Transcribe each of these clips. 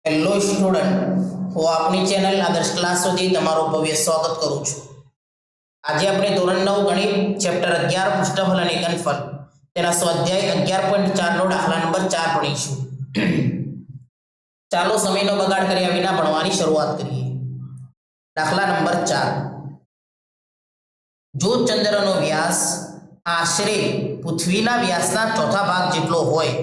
Hello student, હું આપની channel આદર્શ ક્લાસ સુધી તમારું ભવ્ય સ્વાગત કરું છું। આજે આપણે ધોરણ 9 ગણિત ચેપ્ટર 11 પૃષ્ઠફળ અને ઘનફળ તેના સ્વાધ્યાય 11.4 નો દાખલા નંબર 4 ભણીશું। ચાલો સમયનો બગાડ કર્યા વિના ભણવાની શરૂઆત કરીએ। દાખલા નંબર 4, જો ચંદ્રનો વ્યાસ આશરે પૃથ્વીના વ્યાસના ચોથા ભાગ જેટલો હોય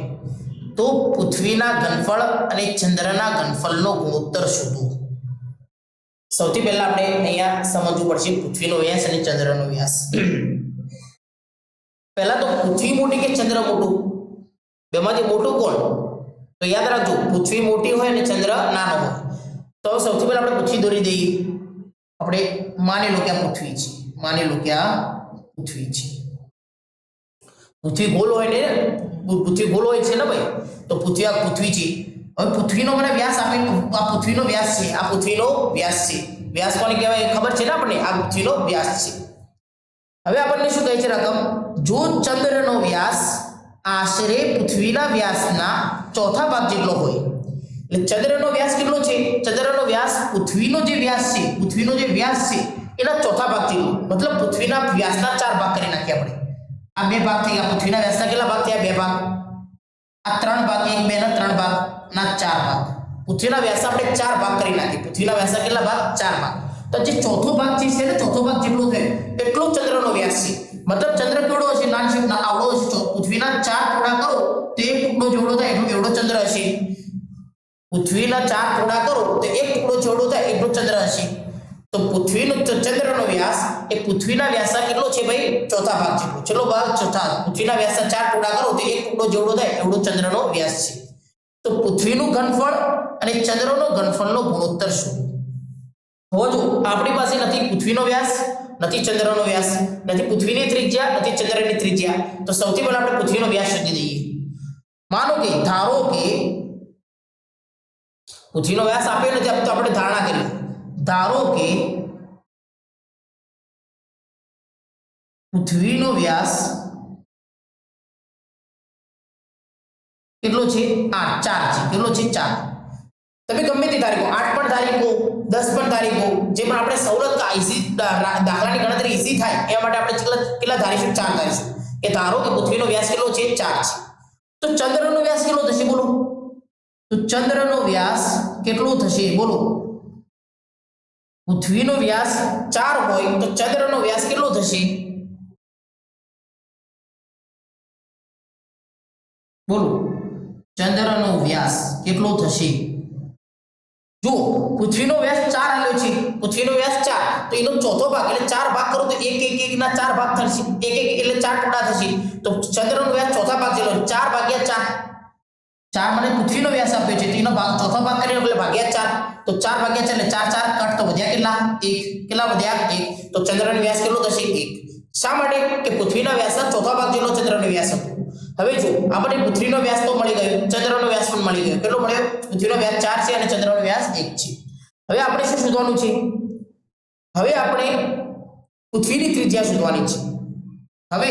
તો પૃથ્વીના ઘનફળ અને ચંદ્રના ઘનફળનો ગુણોત્તર શોધો। સૌથી પહેલા આપણે અહીંયા સમજવું પડશે પૃથ્વીનો વ્યાસ અને ચંદ્રનો વ્યાસ। પહેલા તો પૃથ્વી મોટી કે ચંદ્ર મોટું? બેમાંથી મોટું કોણ? તો યાદ રાખજો, પૃથ્વી મોટી હોય અને ચંદ્ર નાનો હોય। તો સૌથી પહેલા આપણે પૃથ્વી દોરી દઈએ। આપણે માની લો કે આ પૃથ્વી છે, માની લો કે આ પૃથ્વી છે। પૃથ્વી ગોળ હોય ને, પૃથ્વી ગોળ હોય છે ને ભાઈ, તો પૃથ્વી આ પૃથ્વી છે। હવે પૃથ્વીનો મને વ્યાસ આપે, આ પૃથ્વીનો વ્યાસ છે, આ પૃથ્વીનો વ્યાસ છે। વ્યાસ કોને કહેવાય ખબર છે ને આપણને? આ પૃથ્વીનો વ્યાસ છે। હવે આપણને શું કહે છે રકમ? જો ચંદ્રનો વ્યાસ આશરે પૃથ્વીના વ્યાસના ચોથા ભાગ જેટલો હોય, એટલે ચંદ્રનો વ્યાસ કેટલો છે? ચંદ્રનો વ્યાસ પૃથ્વીનો જે વ્યાસ છે, પૃથ્વીનો જે વ્યાસ છે એના ચોથા ભાગ જેટલો, મતલબ પૃથ્વીના વ્યાસના 4 ભાગ કરી નાખ્યા આપણે। આ 2 ભાગ થઈ ગયા, પૃથ્વીના વ્યાસના કેટલા ભાગ થયા? 2 ભાગ। આ 3 ભાગ, 1 2 ના 3 ભાગ ના 4 ભાગ। પૃથ્વીના વ્યાસના આપણે 4 ભાગ કરી નાખીએ। પૃથ્વીના વ્યાસના કેટલા ભાગ? 4 ભાગ। તો જે ચોથો ભાગ છે ને, ચોથો ભાગ જેટલો થાય એટલો ચંદ્રનો વ્યાસ છે। મતલબ ચંદ્ર કેવડો હશે? આવડો હશે। પૃથ્વીના 4 ટુકડા કરો તો એક ટુકડો જેવડો થાય એવડો ચંદ્ર હશે। પૃથ્વીના 4 ટુકડા કરો તો એક ટુકડો જેવડો થાય એટલો ચંદ્ર હશે। તો પૃથ્વીનો ચંદ્રનો વ્યાસ એ પૃથ્વીના વ્યાસના કેટલો છે ભાઈ? ચોથા ભાગ જેટલો। ચલો ભાગ ચોથા, પૃથ્વીના વ્યાસના 4 ટુકડા કરો તો એક ટુકડો જેવડો થાય એવડો ચંદ્રનો વ્યાસ છે। તો પૃથ્વીનું ઘનફળ અને ચંદ્રનો ઘનફળનો ગુણોત્તર શું? હવે જો આપણી પાસે નથી પૃથ્વીનો વ્યાસ, નથી ચંદ્રનો વ્યાસ, નથી પૃથ્વીની ત્રિજ્યા, નથી ચંદ્રની ત્રિજ્યા। તો સૌથી પહેલા આપણે પૃથ્વીનો વ્યાસ શોધી દઈએ। માનો કે, ધારો કે પૃથ્વીનો વ્યાસ આપ્યો નથી, તો આપણે ધારણા કરીએ। ધારો કે પૃથ્વીનો વ્યાસ કેટલો છે? 8 4 છે। કેટલો છે? 4। તમે ગમે તે તારીખો, 8 પણ તારીખો, 10 પણ તારીખો, જે પણ આપણે સૌલત ઈઝી દાખલાની ગણતરી ઈઝી થાય એ માટે આપણે કેટલા ધારીશું? 4 ધારીશું। કે ધારો કે પૃથ્વીનો વ્યાસ કેટલો છે? 4 છે। તો ચંદ્રનો વ્યાસ કેટલો થશે બોલો? તો ચંદ્રનો વ્યાસ કેટલો થશે બોલો? પૃથ્વીનો વ્યાસ 4 હોય તો ચંદ્રનો વ્યાસ કેટલો થશે બોલો? ચંદ્રનો વ્યાસ કેટલો થશે? જો પૃથ્વીનો વ્યાસ 4 આલ્યો છે, પૃથ્વીનો વ્યાસ 4, તો એનો ચોથો ભાગ એટલે 4 ભાગ કરો તો 1 1 1 ના 4 ભાગ થશે। 1 1 એટલે 4 ટુકડા થશે। તો ચંદ્રનો વ્યાસ ચોથા ભાગ જેટલો 4 ભાગ્યા 4 મને પૃથ્વીનો વ્યાસ આપ્યો છે, તો એનો ભાગ ચોથો ભાગ કરીને એટલે ભાગ્યા 4, તો 4 ભાગ્યા 4 એટલે 4 4 કટ, તો વધ્યા કેટલા? 1। કેટલા વધ્યા? 1। તો ચંદ્રનો વ્યાસ કેટલો થશે? 1। શા માટે? કે પૃથ્વીના વ્યાસના ચોથા ભાગ જેટલો ચંદ્રનો વ્યાસ હતો। હવે જો આપણે પૃથ્વીનો વ્યાસ તો મળી ગયો, ચંદ્રનો વ્યાસ પણ મળી ગયો। કેટલો મળ્યો? પૃથ્વીનો વ્યાસ 4 છે અને ચંદ્રનો વ્યાસ 1 છે। હવે આપણે શું શોધવાનું છે? હવે આપણે પૃથ્વીની ત્રિજ્યા શોધવાની છે। હવે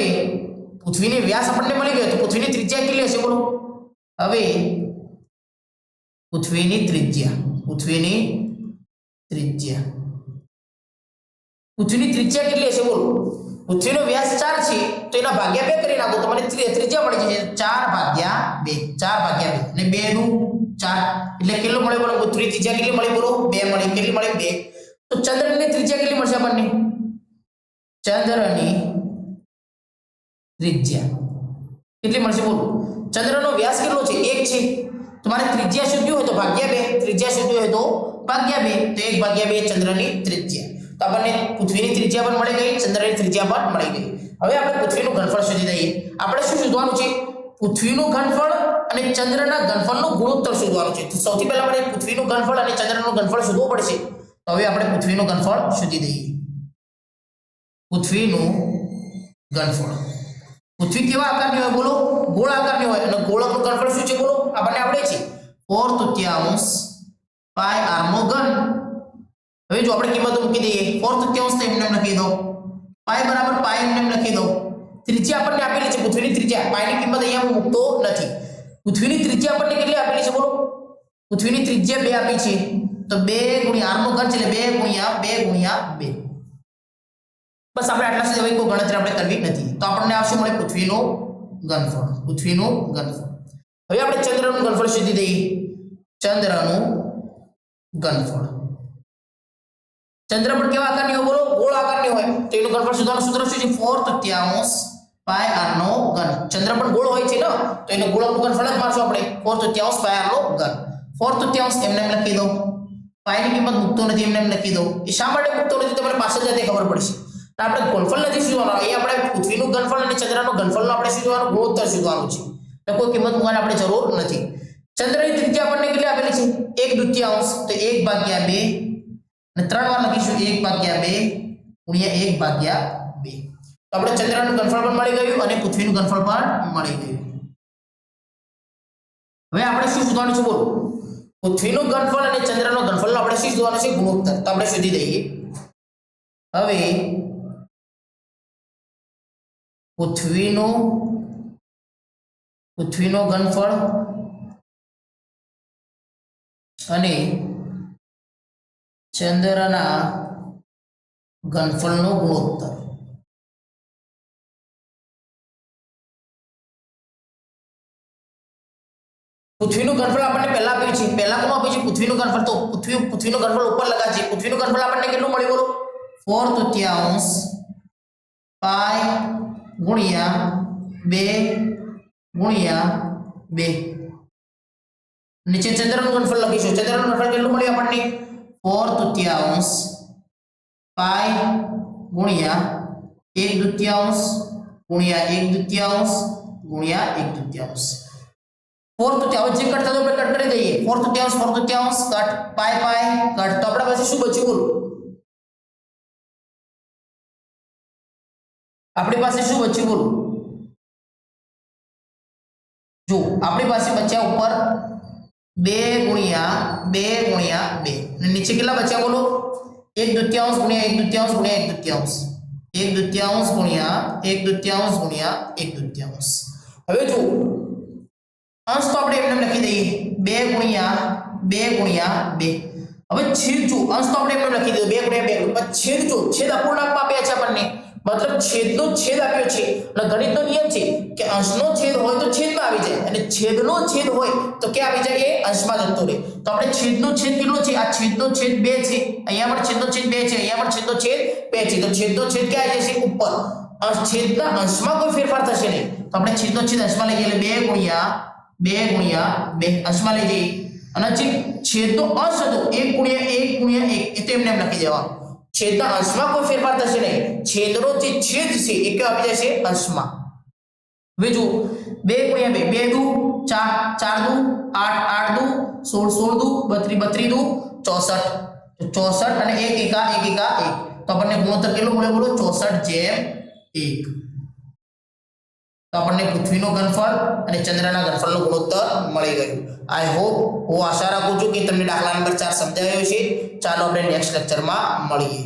પૃથ્વીનો વ્યાસ આપણને મળી ગયો તો પૃથ્વીની ત્રિજ્યા કેટલી હશે બોલો? હવે પૃથ્વીની ત્રિજ્યા કેટલી હશે બોલો? પૃથ્વીનો વ્યાસ 4 છે તો એના ભાગ્યા 2 કરી નાખો તો મને ત્રિજ્યા મળી જશે 4 ભાગ્યા 2 અને 2 નું 4 એટલે કેટલો મળે બોલો? પૃથ્વીની ત્રિજ્યા કેટલી મળી બોલો? 2 મળી। કેટલી મળી? 2। તો ચંદ્રની ત્રિજ્યા કેટલી મળશે આપણને? ચંદ્રની ત્રિજ્યા કેટલી મળશે બોલો? ચંદ્રનો વ્યાસ કેટલો છે? 1 છે। તમારે ત્રિજ્યા શોધવી હોય તો ભાગ્યા 2, ત્રિજ્યા શોધવી હોય તો ભાગ્યા 2, તો 1 ભાગ્યા 2 ચંદ્રની ત્રિજ્યા। તો આપણને પૃથ્વીની ત્રિજ્યા પણ મળી ગઈ, ચંદ્રની ત્રિજ્યા પણ મળી ગઈ। હવે આપણે પૃથ્વીનું ઘનફળ શોધી દઈએ। આપણે શું શોધવાનું છે? પૃથ્વીનું ઘનફળ અને ચંદ્રના ઘનફળનો ગુણોત્તર શોધવાનું છે। તો સૌથી પહેલા આપણે પૃથ્વીનું ઘનફળ અને ચંદ્રનું ઘનફળ શોધવું પડશે। તો હવે આપણે પૃથ્વીનું ઘનફળ શોધી દઈએ। પૃથ્વીનું ઘનફળ, પૃથ્વી કેવા આકારની હોય બોલો? ગોળ આકારની હોય, અને ગોળકનું ઘનફળ શું છે બોલો? આપણને આવડે છે 4/3 પાઈ r નો ઘન। હવે જો આપણે કિંમતો મૂકી દઈએ, 4/3 તો એમને લખી દો, પાઈ બરાબર પાઈ એમને લખી દો। ત્રિજ્યા આપણને આપેલી છે પૃથ્વીની ત્રિજ્યા, પાઈની કિંમત અહીંયા હું મૂકતો નથી। પૃથ્વીની ત્રિજ્યા આપણને કેટલી આપેલી છે બોલો? પૃથ્વીની ત્રિજ્યા 2 આપી છે તો 2 ગુણ્યા r નો ઘન છે એટલે 2 ગુણ્યા 2 બસ આપણે આટલા સુધી હવે કોઈ ગણતરી આપણે કરવી નથી તો આપણને આવશે મળે પૃથ્વીનું ઘનફળ હવે આપણે ચંદ્રનું ઘનફળ શોધી દઈએ ચંદ્રનું ઘનફળ ચંદ્ર પર કેવા આકારની હોય બોલો ગોળ આકારની હોય તો એનું ઘનફળ શોધવાનું સૂત્ર શું છે 4/3 પાઈ r નો ઘન ચંદ્ર પણ ગોળ હોય છે ને તો એનું ગોળકનું ઘનફળ જ મારશું આપણે 4/3 પાઈ r નો ઘન 4/3 એમને એમ લખી દો પાઈ ની કિંમત મૂકતો નથી એમને એમ લખી દો એ શા માટે મૂકતો નથી તમને પાછળ જતે ખબર પડશે તો આપણે ઘનફળ નથી શોધવાનું અહીં આપણે પૃથ્વીનું ઘનફળ અને ચંદ્રનું ઘનફળનો આપણે શોધવાનું ગુણોત્તર શોધવાનું છે એટલે કોઈ કિંમત મૂકવાની આપણે જરૂર નથી ચંદ્રની ત્રિજ્યા આપણને કેટલી આપેલી છે 1/2 તો 1/2 અને 3 વાર લખીશું 1/2 ગુણ્યા 1/2 તો આપણે ચંદ્રનું ઘનફળ પણ મળી ગયું અને પૃથ્વીનું ઘનફળ પણ મળી ગયું હવે આપણે શું શોધવાનું છે બોલો પૃથ્વીનું ઘનફળ અને ચંદ્રનું ઘનફળનો આપણે શું શોધવાનું છે ગુણોત્તર તો આપણે શોધી દઈએ હવે પૃથ્વીનું ઘનફળ અને ચંદ્રના ઘનફળનો ગુણોત્તર પૃથ્વીનું ઘનફળ આપણને પહેલા આપ્યું છે પહેલા કોણ આપ્યું છે પૃથ્વીનું ઘનફળ તો પૃથ્વીનું ઘનફળ ઉપર લગા છે પૃથ્વીનું ઘનફળ આપણને કેટલું મળ્યું બોલો 4/3 પાઈ ગુણ્યા 2 નીચે ચંદ્રનું ઘનફળ લખીશું ચંદ્રનું ઘનફળ કેટલું મળ્યું આપણને 4/3 પાઈ ગુણ્યા 1/2 ગુણ્યા 1/2 ગુણ્યા 1/2 4/3 જે કટ થતો આપણે કટ કરી દઈએ 4/3 કટ પાઈ કટ તો આપણા પાસે શું બચ્યું બોલો આપણી પાસે શું બચ્યું બોલો જો આપણી પાસે બચ્યા ઉપર 2 ગુણ્યા 2 અને નીચે કેટલા બચ્યા બોલો 1/2 ગુણ્યા 1/2 ગુણ્યા 1/2 ગુણ્યા 1/2 હવે જો અંશ તો આપણે એમને લખી દઈએ 2 ગુણ્યા 2 હવે છેદ જો અંશ તો આપણે એમને લખી દઈએ 2 ગુણ્યા 2 છેદ જો છેદ અપૂર્ણાંકમાં આપ્યા છે આપણને મતલબ છેદનો છેદ આપ્યો છે અને ગણિતનો નિયમ છે કે અંશનો છેદ હોય તો છેદમાં આવી જાય અને છેદનો છેદ હોય તો કે આવી જાય એ અંશમાં જતો રહે તો આપણે છેદનો છેદ કેટલો છે આ છેદનો છેદ 2 છે અહીંયા પણ છેદનો છેદ 2 છે અહીંયા પણ છેદનો છેદ 2 છે તો છેદનો છેદ ક્યાં આવી જશે ઉપર છેદના અંશમાં કોઈ ફેરફાર થશે નહીં તો આપણે છેદનો છેદ અંશમાં લઈ જઈએ એટલે 2 ગુણ્યા 2 અંશમાં લઈ જઈએ અને જે છેદનો અંશ હતો 1 ગુણ્યા 1 એ તો એમને એમ લખી દેવાનું છેદના અંશમાં કોઈ ફેરફાર થશે નહીં છેદનો જે છેદ છે એ કે આવી જશે અંશમાં હવે જો 2 ગુણ્યા 2 2 4 4 દુ 8 8 દુ 16 16 દુ 32 64 અને 1 એકા 1 તો આપણને ગુણોત્તર કેટલો મળ્યો બોલો 64/1 તો આપણને પૃથ્વીનો ઘનફળ અને ચંદ્રના ઘનફળનો ગુણોત્તર મળી ગયું આઈ હોપ હું આશા રાખું છું કે તમને દાખલા નંબર 4 સમજાયો છે ચાલો આપણે નેક્સ્ટ લેક્ચરમાં મળીએ